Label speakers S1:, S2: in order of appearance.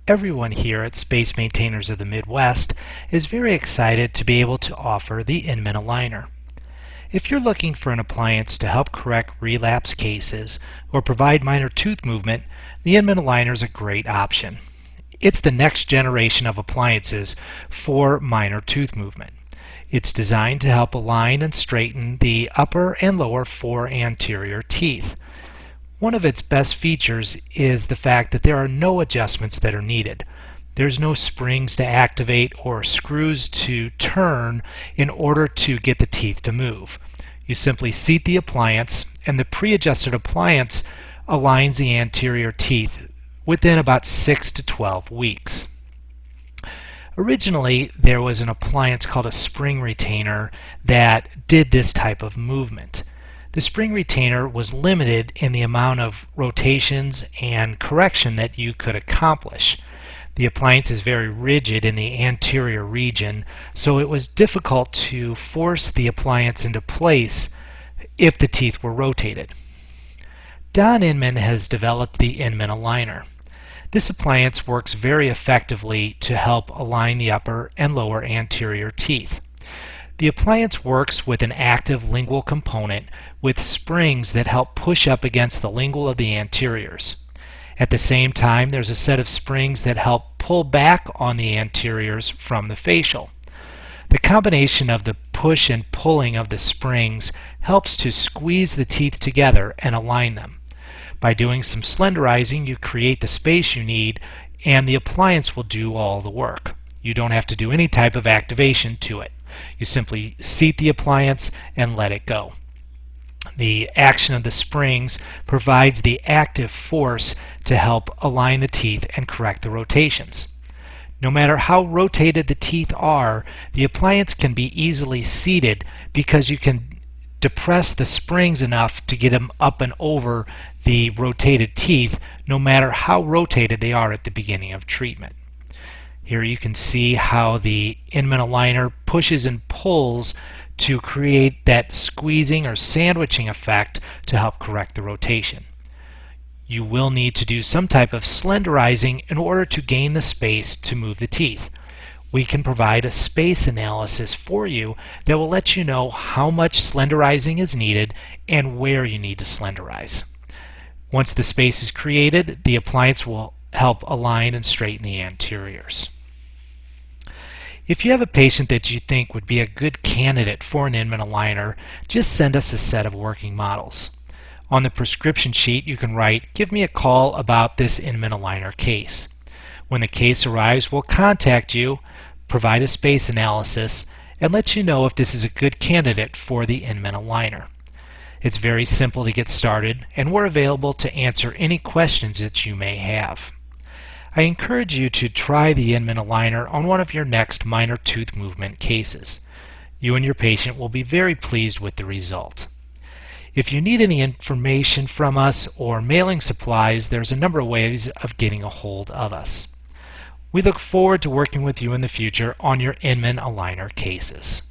S1: Everyone here at Space Maintainers of the Midwest is very excited to be able to offer the Inman Aligner. If you're looking for an appliance to help correct relapse cases or provide minor tooth movement, the Inman Aligner is a great option. It's the next generation of appliances for minor tooth movement. It's designed to help align and straighten the upper and lower four anterior teeth. One of its best features is the fact that there are no adjustments that are needed. There's no springs to activate or screws to turn in order to get the teeth to move. You simply seat the appliance, and the pre-adjusted appliance aligns the anterior teeth within about 6 to 12 weeks. Originally, there was an appliance called a spring retainer that did this type of movement. The spring retainer was limited in the amount of rotations and correction that you could accomplish. The appliance is very rigid in the anterior region, so it was difficult to force the appliance into place if the teeth were rotated. Don Inman has developed the Inman Aligner. This appliance works very effectively to help align the upper and lower anterior teeth. The appliance works with an active lingual component with springs that help push up against the lingual of the anteriors. At the same time, there's a set of springs that help pull back on the anteriors from the facial. The combination of the push and pulling of the springs helps to squeeze the teeth together and align them. By doing some slenderizing, you create the space you need, and the appliance will do all the work. You don't have to do any type of activation to it. You simply seat the appliance and let it go. The action of the springs provides the active force to help align the teeth and correct the rotations. No matter how rotated the teeth are, the appliance can be easily seated because you can depress the springs enough to get them up and over the rotated teeth, no matter how rotated they are at the beginning of treatment. Here you can see how the Inman Aligner pushes and pulls to create that squeezing or sandwiching effect to help correct the rotation. You will need to do some type of slenderizing in order to gain the space to move the teeth. We can provide a space analysis for you that will let you know how much slenderizing is needed and where you need to slenderize. Once the space is created, the appliance will help align and straighten the anteriors. If you have a patient that you think would be a good candidate for an Inman Aligner, just send us a set of working models. On the prescription sheet you can write, "Give me a call about this Inman Aligner case." When the case arrives, we'll contact you, provide a space analysis, and let you know if this is a good candidate for the Inman Aligner. It's very simple to get started, and we're available to answer any questions that you may have. I encourage you to try the Inman Aligner on one of your next minor tooth movement cases. You and your patient will be very pleased with the result. If you need any information from us or mailing supplies, there's a number of ways of getting a hold of us. We look forward to working with you in the future on your Inman Aligner cases.